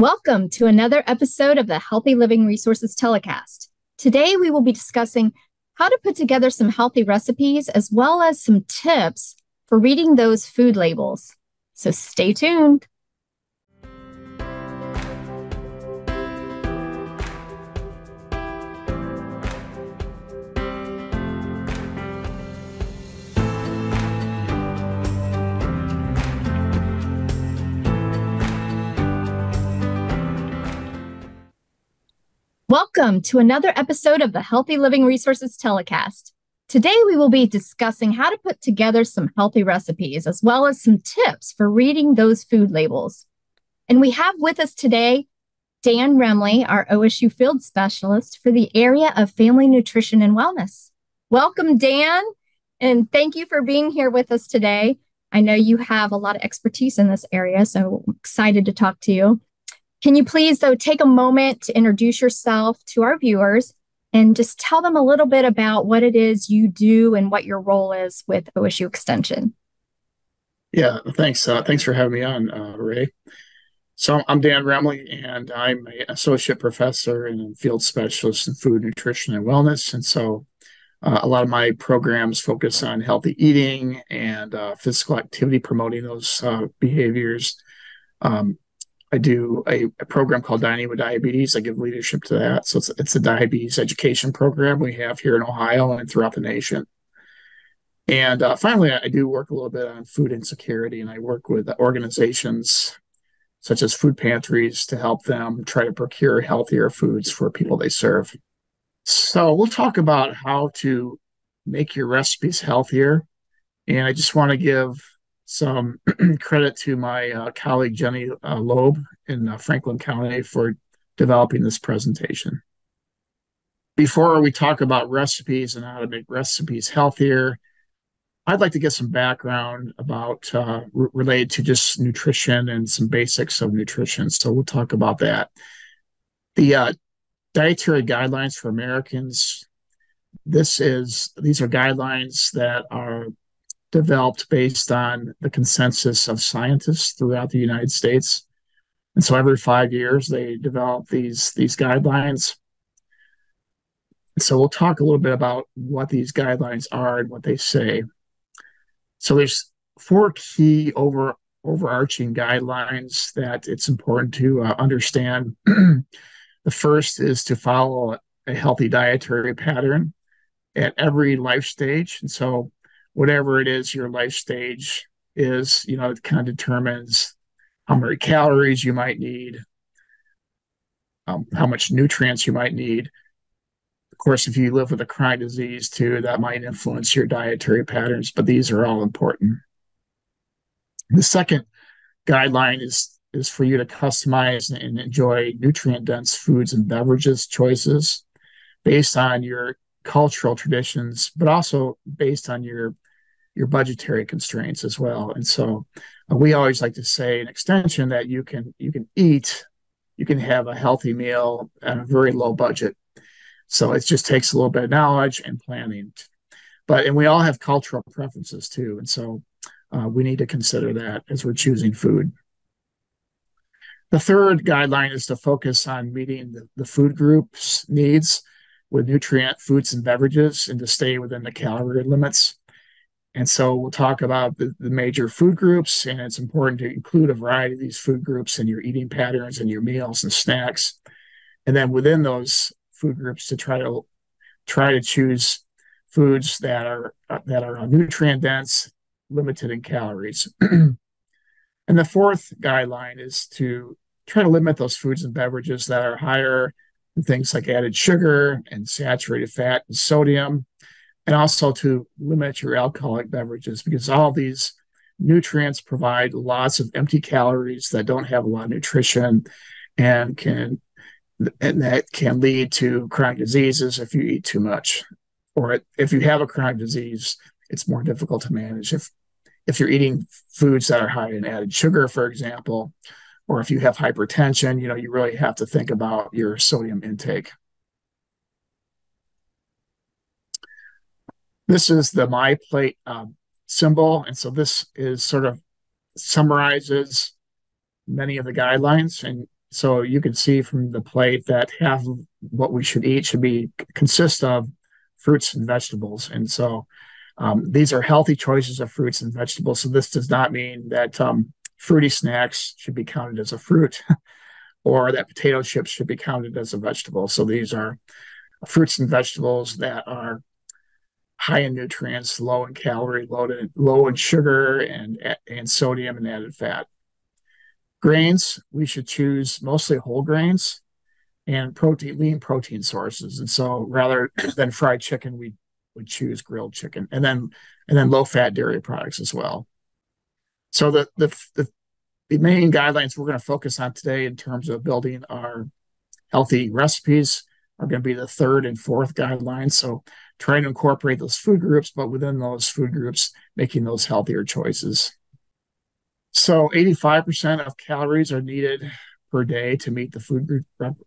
Welcome to another episode of the Healthy Living Resources Telecast. Today we will be discussing how to put together some healthy recipes as well as some tips for reading those food labels. So stay tuned. Welcome to another episode of the Healthy Living Resources Telecast. Today we will be discussing how to put together some healthy recipes as well as some tips for reading those food labels. And we have with us today Dan Remley, our OSU field specialist for the area of family nutrition and wellness. Welcome, Dan, and thank you for being here with us today. I know you have a lot of expertise in this area, so I'm excited to talk to you. Can you please, though, take a moment to introduce yourself to our viewers and just tell them a little bit about what it is you do and what your role is with OSU Extension? Yeah, thanks. Thanks for having me on, Ray. So I'm Dan Remley, and I'm an associate professor and field specialist in food, nutrition, and wellness. And so a lot of my programs focus on healthy eating and physical activity, promoting those behaviors. I do a program called Dining with Diabetes. I give leadership to that. So it's a diabetes education program we have here in Ohio and throughout the nation. And finally, I do work a little bit on food insecurity, and I work with organizations such as food pantries to help them try to procure healthier foods for people they serve. So we'll talk about how to make your recipes healthier. And I just want to give some credit to my colleague Jenny Loeb in Franklin County for developing this presentation. Before we talk about recipes and how to make recipes healthier, I'd like to get some background about related to just nutrition and some basics of nutrition. So we'll talk about that. The Dietary Guidelines for Americans. These are guidelines that are developed based on the consensus of scientists throughout the United States. And so every 5 years, they develop these guidelines. So we'll talk a little bit about what these guidelines are and what they say. So there's four key overarching guidelines that it's important to understand. The first is to follow a healthy dietary pattern at every life stage. And so whatever it is your life stage is, it kind of determines how many calories you might need, how much nutrients you might need. Of course, if you live with a chronic disease too, that might influence your dietary patterns, but these are all important. The second guideline is for you to customize and enjoy nutrient-dense foods and beverages choices based on your cultural traditions, but also based on your budgetary constraints as well. And so we always like to say in Extension that you can have a healthy meal at a very low budget. So it just takes a little bit of knowledge and planning. And we all have cultural preferences too. And so we need to consider that as we're choosing food. The third guideline is to focus on meeting the food group's needs with nutrient foods and beverages and to stay within the calorie limits. And so we'll talk about the major food groups, and it's important to include a variety of these food groups in your eating patterns and your meals and snacks. And then within those food groups to try to choose foods that are nutrient dense, limited in calories. And the fourth guideline is to try to limit those foods and beverages that are higher in things like added sugar and saturated fat and sodium, and also to limit your alcoholic beverages, because all these nutrients provide lots of empty calories that don't have a lot of nutrition and that can lead to chronic diseases if you eat too much. Or if you have a chronic disease, it's more difficult to manage. If you're eating foods that are high in added sugar, for example, or if you have hypertension, you really have to think about your sodium intake. This is the My Plate symbol. And so this is sort of summarizes many of the guidelines. And So you can see from the plate that half of what we should eat should consist of fruits and vegetables. And so these are healthy choices of fruits and vegetables. So this does not mean that fruity snacks should be counted as a fruit or that potato chips should be counted as a vegetable. So these are fruits and vegetables that are high in nutrients, low in calorie, low in sugar and sodium and added fat. Grains, we should choose mostly whole grains and lean protein sources. And so rather than fried chicken, we would choose grilled chicken, and then low fat dairy products as well. So the main guidelines we're going to focus on today in terms of building our healthy recipes are going to be the third and fourth guidelines. So trying to incorporate those food groups, but within those food groups, making those healthier choices. So 85% of calories are needed per day to meet the food group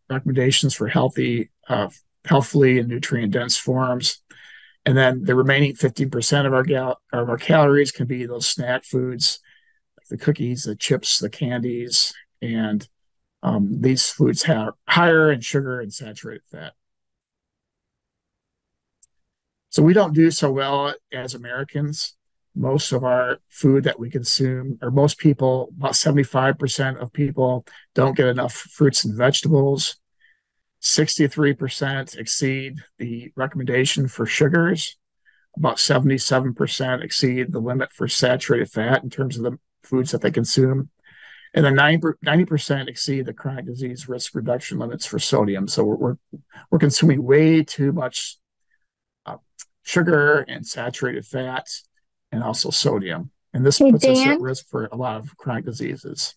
recommendations for healthily and nutrient-dense forms. And then the remaining 15% of our calories can be those snack foods, like the cookies, the chips, the candies, and these foods have higher in sugar and saturated fat. So we don't do so well as Americans. Most of our food that we consume, or most people, about 75% of people don't get enough fruits and vegetables. 63% exceed the recommendation for sugars. About 77% exceed the limit for saturated fat in terms of the foods that they consume. And then 90% exceed the chronic disease risk reduction limits for sodium. So we're consuming way too much sugar and saturated fats and also sodium. And this puts us at risk for a lot of chronic diseases.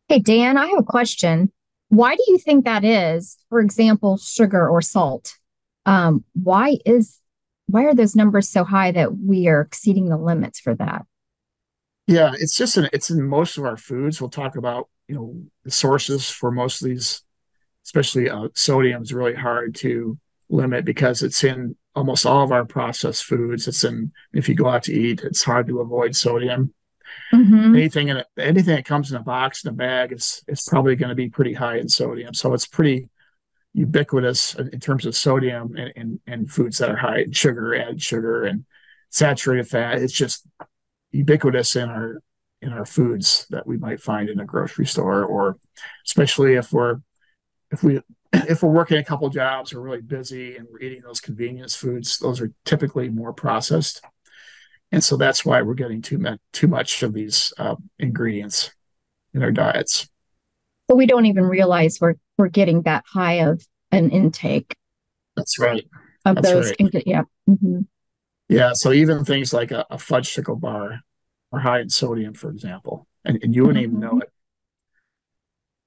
Hey, Dan, I have a question. Why do you think that is? For example, sugar or salt. Why are those numbers so high that we are exceeding the limits for that? Yeah, it's in most of our foods. We'll talk about, the sources for most of these, especially sodium is really hard to limit because it's in almost all of our processed foods. If you go out to eat, it's hard to avoid sodium. Mm-hmm. Anything that comes in a box, in a bag, it's probably going to be pretty high in sodium. So it's pretty ubiquitous in terms of sodium and foods that are high in sugar, added sugar, and saturated fat. It's just ubiquitous in our foods that we might find in a grocery store, or especially if we're working a couple jobs, we're really busy and we're eating those convenience foods. Those are typically more processed, and so that's why we're getting too much of these ingredients in our diets. But we don't even realize we're getting that high of an intake. That's right. Of that's those, right. Yeah. Mm-hmm. Yeah. So even things like a fudgesicle bar are high in sodium, for example, and you wouldn't even know it.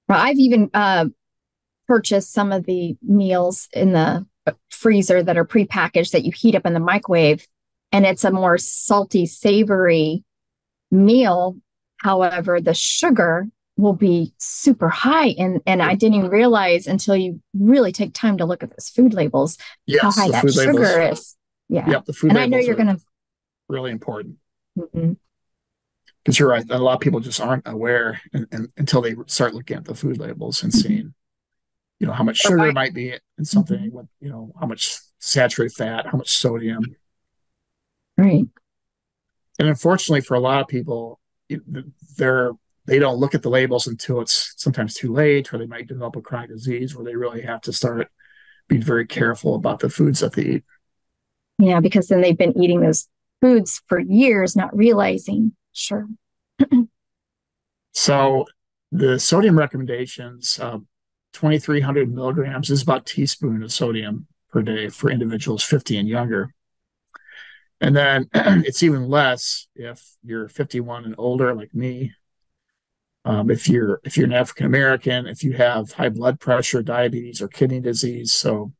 Well, I've even purchased some of the meals in the freezer that are prepackaged that you heat up in the microwave, and it's a more salty, savory meal. However, the sugar will be super high, and I didn't even realize until you really take time to look at those food labels how high that sugar is. Yeah. Yep, the food and labels I know you're going to really important. Because you're right, a lot of people just aren't aware until they start looking at the food labels and seeing, how much sugar might be in something, how much saturated fat, how much sodium. Right. And unfortunately, for a lot of people, they don't look at the labels until it's sometimes too late, or they might develop a chronic disease where they really have to start being very careful about the foods that they eat. Yeah, because then they've been eating those foods for years, not realizing. Sure. So the sodium recommendations, 2,300 milligrams is about a teaspoon of sodium per day for individuals 50 and younger. And then it's even less if you're 51 and older, like me. If you're an African American, if you have high blood pressure, diabetes, or kidney disease. So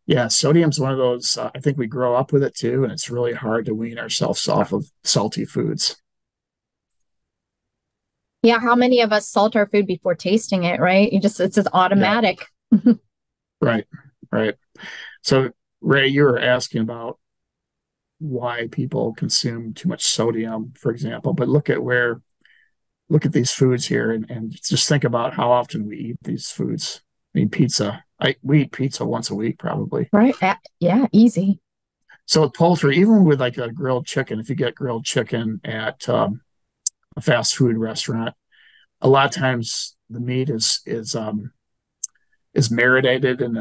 yeah, sodium's one of those, I think we grow up with it too, and it's really hard to wean ourselves off of salty foods. Yeah, how many of us salt our food before tasting it, right? It's just automatic. Yeah. Right. So Rae, you were asking about why people consume too much sodium, for example, but look at where look at these foods here and just think about how often we eat these foods. I mean, pizza. We eat pizza once a week, probably. Right. Yeah, easy. So with poultry, even with like a grilled chicken, if you get grilled chicken at a fast food restaurant, a lot of times the meat is marinated in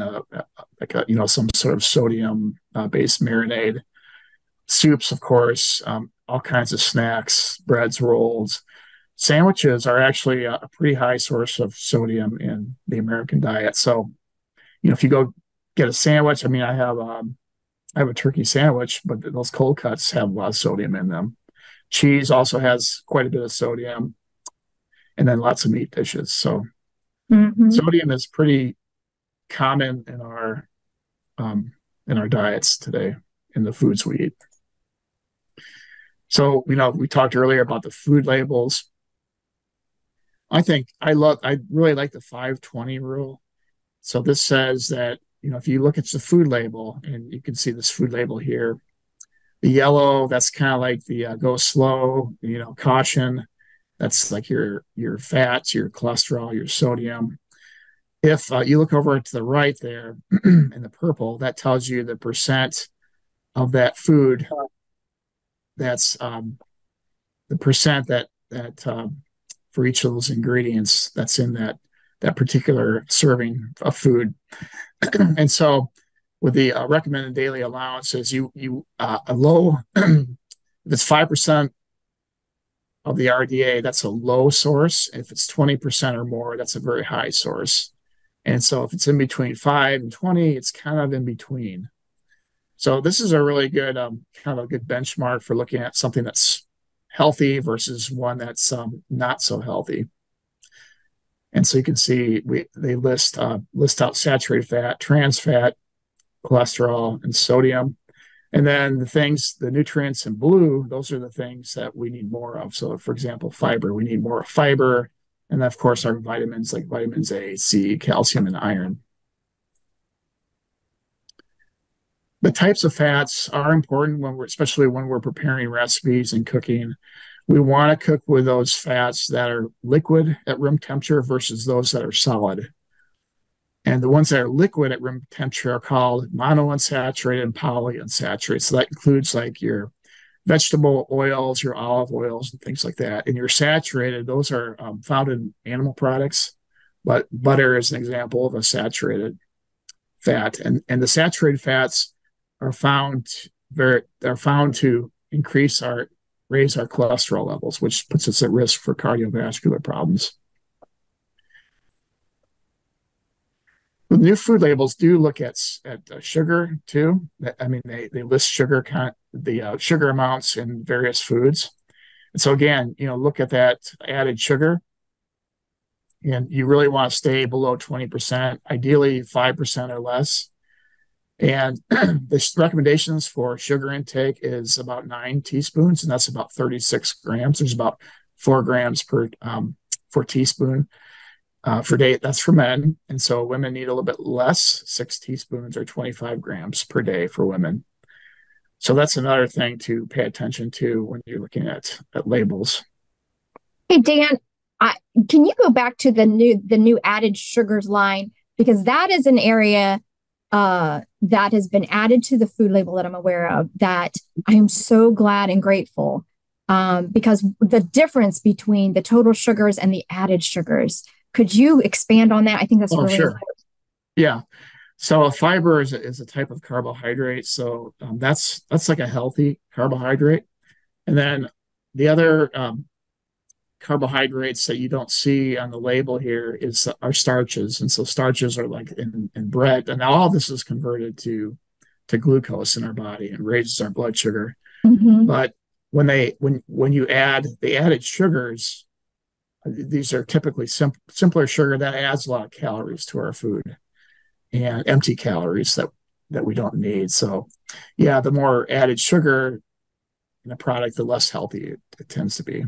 some sort of sodium based marinade. Soups, of course, all kinds of snacks, breads, rolls. Sandwiches are actually a pretty high source of sodium in the American diet. So, if you go get a sandwich, I mean, I have a turkey sandwich, but those cold cuts have a lot of sodium in them. Cheese also has quite a bit of sodium, and then lots of meat dishes. So sodium is pretty common in our diets today in the foods we eat. So, we talked earlier about the food labels. I really like the 5-20 rule. So this says that, if you look at the food label, and you can see this food label here, the yellow, that's kind of like the go slow, caution. That's like your fats, your cholesterol, your sodium. If you look over to the right there in the purple, that tells you the percent of that food. That's the percent that for each of those ingredients that's in that particular serving of food. And so with the recommended daily allowances, a low, if it's 5% of the RDA, that's a low source. If it's 20% or more, that's a very high source. And so if it's in between 5 and 20, it's kind of in between. So this is a really good kind of a good benchmark for looking at something that's healthy versus one that's not so healthy. And so you can see they list out saturated fat, trans fat, cholesterol, and sodium. And then the nutrients in blue, those are the things that we need more of. So for example, fiber, we need more fiber. And then of course our vitamins like vitamins A, C, calcium, and iron. The types of fats are important especially when we're preparing recipes and cooking. We want to cook with those fats that are liquid at room temperature versus those that are solid. And the ones that are liquid at room temperature are called monounsaturated and polyunsaturated. So that includes like your vegetable oils, your olive oils, and things like that. And your saturated, those are found in animal products, but butter is an example of a saturated fat. And the saturated fats are found to raise our cholesterol levels, which puts us at risk for cardiovascular problems. The new food labels do look at sugar too. I mean, they list the sugar amounts in various foods. And so again, look at that added sugar, and you really want to stay below 20%, ideally 5% or less. And the recommendations for sugar intake is about 9 teaspoons, and that's about 36 grams. There's about 4 grams per teaspoon for day. That's for men. And so women need a little bit less, 6 teaspoons or 25 grams per day for women. So that's another thing to pay attention to when you're looking at labels. Hey, Dan, can you go back to the new added sugars line? Because that is an area that has been added to the food label that I'm aware of that I am so glad and grateful because the difference between the total sugars and the added sugars. Could you expand on that? I think that's really important. Yeah. So fiber is a type of carbohydrate. So that's like a healthy carbohydrate. And then the other carbohydrates that you don't see on the label here are starches. And so starches are like in bread. And now all this is converted to glucose in our body and raises our blood sugar. Mm-hmm. But when you add the added sugars, these are typically simpler sugar that adds a lot of calories to our food and empty calories that we don't need. So yeah, the more added sugar in a product, the less healthy it tends to be.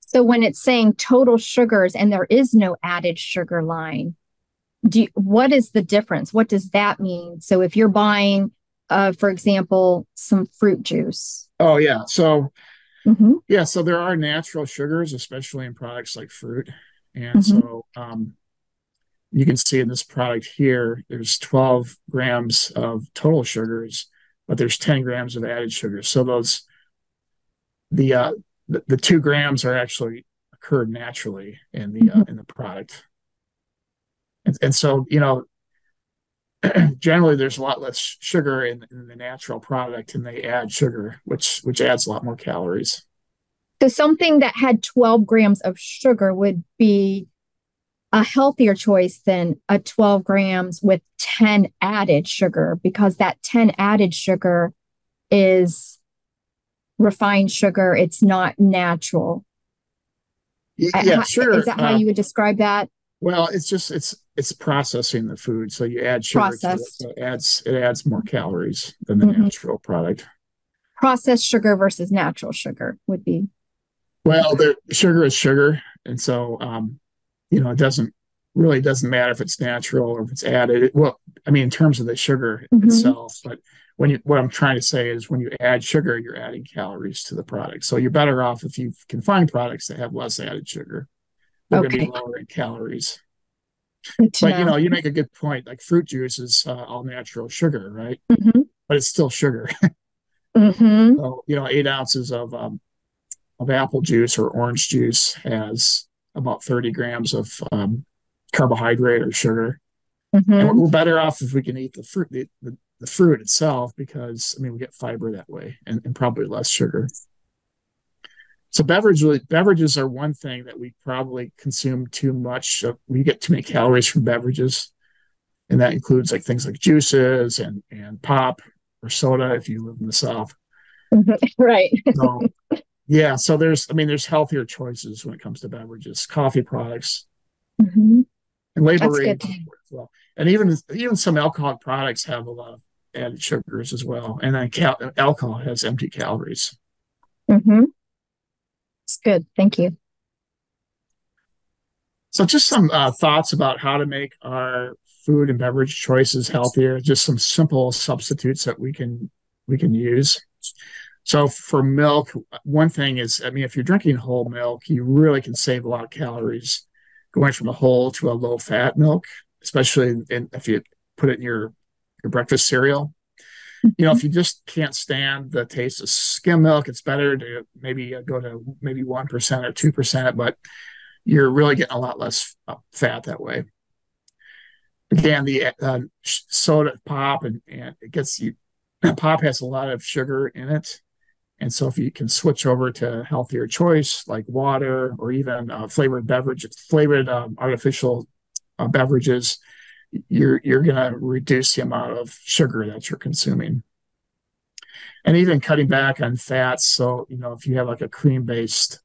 So when it's saying total sugars and there is no added sugar line, what is the difference? What does that mean? So if you're buying, for example, some fruit juice. Oh yeah. So Mm-hmm. Yeah, so there are natural sugars, especially in products like fruit. And Mm-hmm. so you can see in this product here, there's 12 grams of total sugars, but there's 10 grams of added sugar. So the uh, the 2 grams are actually occurred naturally in the product. And so, generally there's a lot less sugar in the natural product, and they add sugar, which adds a lot more calories. So something that had 12 grams of sugar would be a healthier choice than a 12 grams with 10 added sugar, because that 10 added sugar is refined sugar. It's not natural. Yeah, Is sugar. that how you would describe that? Well, it's processing the food, so you add sugar to it, Processed. so it adds more calories than the Mm-hmm. natural product. Processed sugar versus natural sugar would be. Well, the sugar is sugar, and so it doesn't matter if it's natural or if it's added. Well, I mean, in terms of the sugar Mm-hmm. itself, but what I'm trying to say is when you add sugar, you're adding calories to the product. So you're better off if you can find products that have less added sugar. They're going to be lower in calories. Good to But know. you make a good point. Like fruit juice is all natural sugar, right? Mm-hmm. But it's still sugar. Mm-hmm. So 8 ounces of apple juice or orange juice has about 30 grams of carbohydrate or sugar. And Mm-hmm. we're better off if we can eat the fruit, the fruit itself, because we get fiber that way and probably less sugar. So beverages are one thing that we probably consume too much. We get too many calories from beverages, and that includes like things like juices and pop or soda if you live in the South. Right. So yeah, so there's healthier choices when it comes to beverages, coffee products, Mm-hmm. and label That's reading good. as well. And even some alcoholic products have a lot of added sugars as well. And then alcohol has empty calories. Mm-hmm. It's good. Thank you. So just some thoughts about how to make our food and beverage choices healthier. Just some simple substitutes that we can use. So for milk, one thing is, if you're drinking whole milk, you really can save a lot of calories going from a whole to a low fat milk, especially if you put it in your breakfast cereal. If you just can't stand the taste of skim milk, it's better to maybe go to maybe 1% or 2%, but you're really getting a lot less fat that way. Again, the soda pop and it gets you. Pop has a lot of sugar in it, and so if you can switch over to a healthier choice like water or even flavored artificial beverages, you're going to reduce the amount of sugar that you're consuming. And even cutting back on fats. So, if you have like a cream-based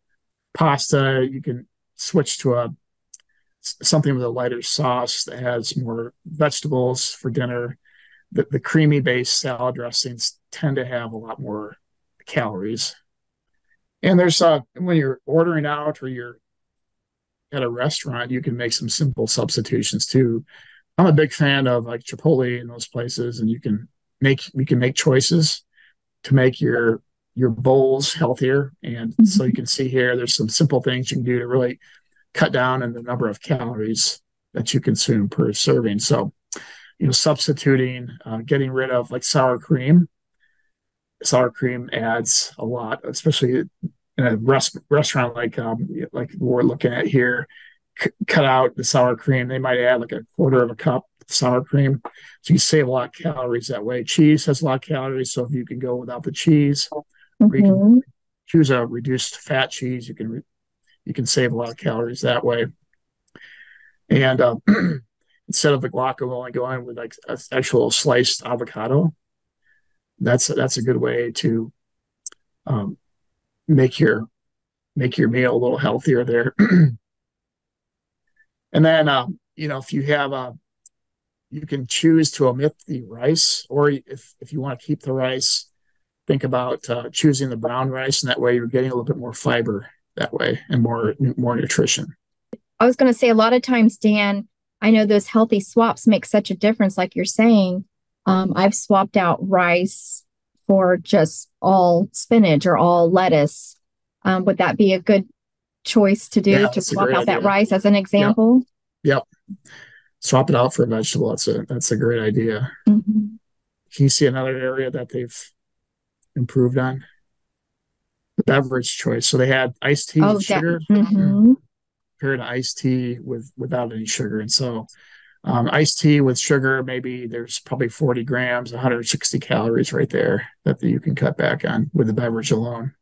pasta, you can switch to something with a lighter sauce that has more vegetables for dinner. The creamy based salad dressings tend to have a lot more calories. And there's when you're ordering out or you're at a restaurant, you can make some simple substitutions too. I'm a big fan of like Chipotle and those places, and you can make choices to make your bowls healthier. And so you can see here, there's some simple things you can do to really cut down on the number of calories that you consume per serving. So, substituting, getting rid of like sour cream. Sour cream adds a lot, especially in a restaurant like we're looking at here. Cut out the sour cream. They might add like a quarter of a cup of sour cream, so you save a lot of calories that way. Cheese has a lot of calories, so if you can go without the cheese, or you can choose a reduced fat cheese, you can save a lot of calories that way. And instead of the guacamole going with like actual sliced avocado, that's a good way to make your meal a little healthier there. And then if you have you can choose to omit the rice, or if you want to keep the rice, think about choosing the brown rice, and that way you're getting a little bit more fiber that way and more nutrition. I was going to say, a lot of times, Dan, I know those healthy swaps make such a difference, like you're saying. I've swapped out rice for just all spinach or all lettuce. Would that be a good choice to do, Yeah, to that's a swap great out that idea. rice as an example? Yep. Swap it out for a vegetable. That's a great idea. Mm-hmm. Can you see another area that they've improved on? The beverage choice. So they had iced tea with sugar Mm-hmm. compared to iced tea without any sugar. And so iced tea with sugar, maybe there's probably 40 grams, 160 calories right there that you can cut back on with the beverage alone.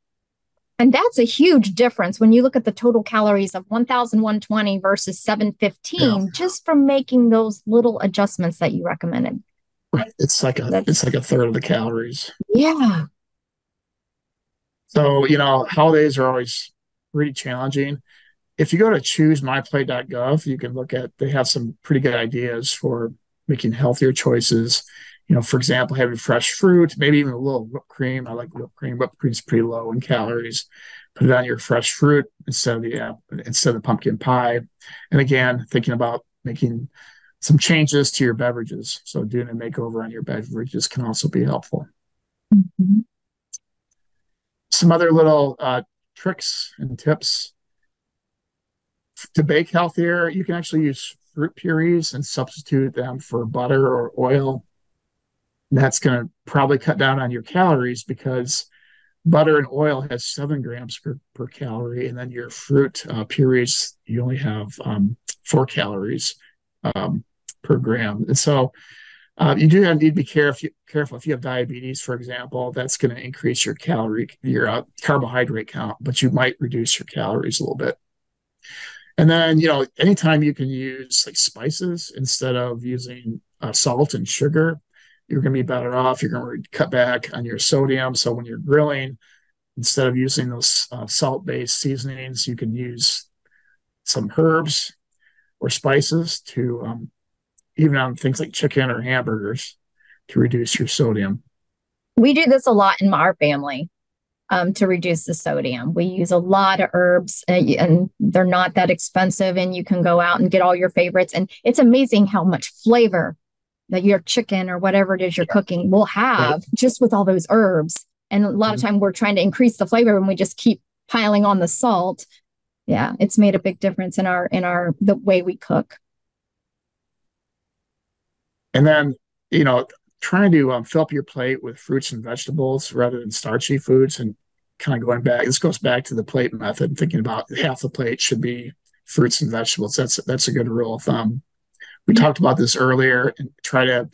And that's a huge difference when you look at the total calories of 1,120 versus 715, Yeah. just from making those little adjustments that you recommended. Right. It's like a third of the calories. Yeah. So, holidays are always pretty challenging. If you go to choosemyplate.gov, you can they have some pretty good ideas for making healthier choices. For example, having fresh fruit, maybe even a little whipped cream. I like whipped cream. Whipped cream is pretty low in calories. Put it on your fresh fruit instead of the pumpkin pie. And again, thinking about making some changes to your beverages. So doing a makeover on your beverages can also be helpful. Mm-hmm. Some other little tricks and tips to bake healthier. You can actually use fruit purees and substitute them for butter or oil. And that's going to probably cut down on your calories because butter and oil has 7 grams per calorie, and then your fruit purees, you only have 4 calories per gram. And so you do need to be careful if you have diabetes, for example. That's going to increase your carbohydrate count, but you might reduce your calories a little bit. And then, anytime you can use like spices instead of using salt and sugar, you're going to be better off. You're going to cut back on your sodium. So when you're grilling, instead of using those salt-based seasonings, you can use some herbs or spices to even on things like chicken or hamburgers to reduce your sodium. We do this a lot in our family. To reduce the sodium, we use a lot of herbs, and they're not that expensive, and you can go out and get all your favorites, and it's amazing how much flavor that your chicken or whatever it is you're cooking will have just with all those herbs. And a lot of time we're trying to increase the flavor and we just keep piling on the salt. Yeah, it's made a big difference in the way we cook. And then, trying to fill up your plate with fruits and vegetables rather than starchy foods, and kind of this goes back to the plate method, thinking about half the plate should be fruits and vegetables. That's a good rule of thumb. We talked about this earlier, and try to,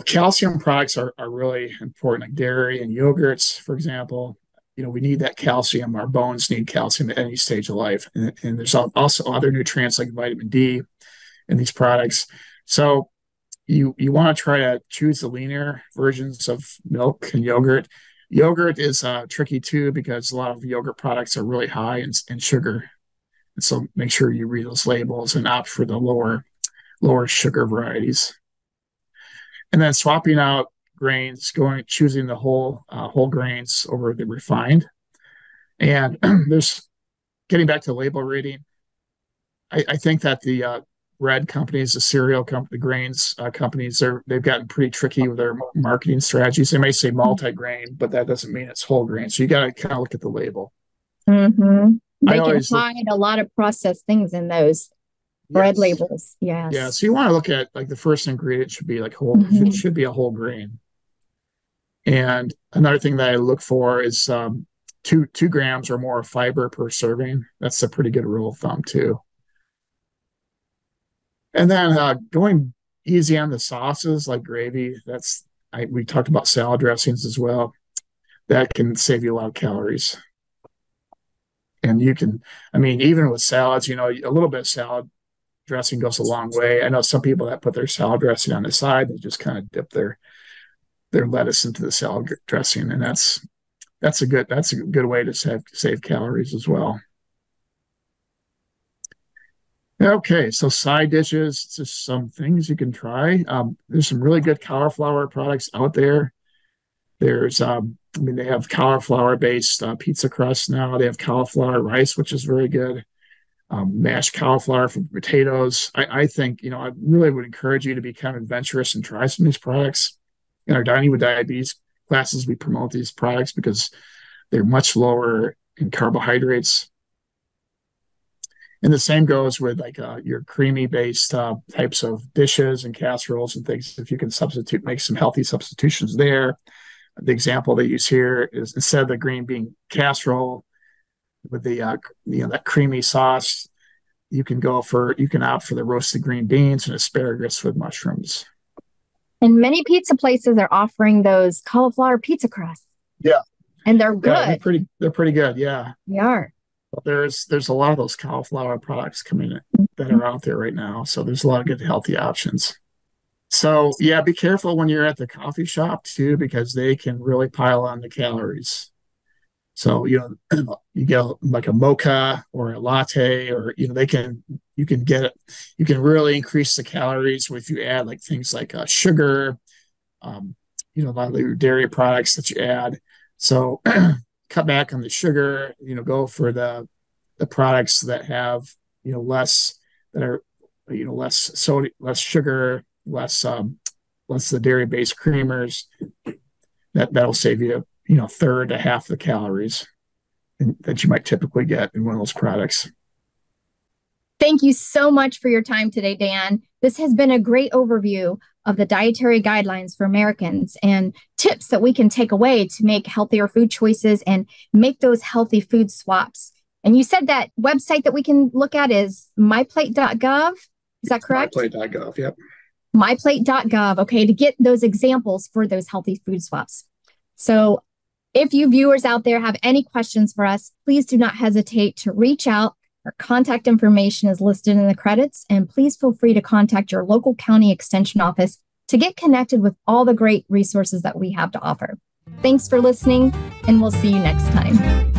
calcium products are really important, like dairy and yogurts, for example. We need that calcium. Our bones need calcium at any stage of life. And there's also other nutrients like vitamin D in these products. So you want to try to choose the leaner versions of milk and yogurt. Yogurt is tricky too because a lot of yogurt products are really high in sugar. And so make sure you read those labels and opt for the lower sugar varieties. And then swapping out grains, choosing the whole grains over the refined. And there's getting back to label reading. I think that the bread companies, the cereal company, the grains companies, they've gotten pretty tricky with their marketing strategies. They may say multi-grain, but that doesn't mean it's whole grain. So you got to kind of look at the label. Mm-hmm. They can hide a lot of processed things in those bread labels. Yes. Yeah. So you want to look at like the first ingredient should be like whole, should be a whole grain. And another thing that I look for is 2 grams or more of fiber per serving. That's a pretty good rule of thumb too. And then going easy on the sauces like gravy. We talked about salad dressings as well. That can save you a lot of calories. And even with salads, a little bit of salad dressing goes a long way. I know some people that put their salad dressing on the side, they just kind of dip their lettuce into the salad dressing, and that's a good way to save calories as well. Okay, so side dishes, just some things you can try. There's some really good cauliflower products out there. There's, they have cauliflower-based pizza crust now. They have cauliflower rice, which is very good. Mashed cauliflower from potatoes. I think, I really would encourage you to be kind of adventurous and try some of these products. In our Dining with Diabetes classes, we promote these products because They're much lower in carbohydrates. And the same goes with like your creamy based types of dishes and casseroles and things. If you can make some healthy substitutions there. The example they use here is instead of the green bean casserole with the that creamy sauce, you can opt for the roasted green beans and asparagus with mushrooms. And many pizza places are offering those cauliflower pizza crusts. Yeah. And they're good. Yeah, they're pretty good. Yeah. They are. But there's a lot of those cauliflower products coming in that are out there right now. So there's a lot of good healthy options. So yeah, be careful when you're at the coffee shop too, because they can really pile on the calories. So, you get like a mocha or a latte, or, you can really increase the calories if you add like things like sugar, a lot of your dairy products that you add. So cut back on the sugar, go for the products that have, less, that are, less soda, less sugar, less the dairy-based creamers. That'll save you, a third to half the calories that you might typically get in one of those products. Thank you so much for your time today, Dan. This has been a great overview of the dietary guidelines for Americans and tips that we can take away to make healthier food choices and make those healthy food swaps. And you said that website that we can look at is myplate.gov. Is that correct? Myplate.gov, yep. Myplate.gov, okay, to get those examples for those healthy food swaps. So if you viewers out there have any questions for us, please do not hesitate to reach out. Our contact information is listed in the credits, and please feel free to contact your local county extension office to get connected with all the great resources that we have to offer. Thanks for listening, and we'll see you next time.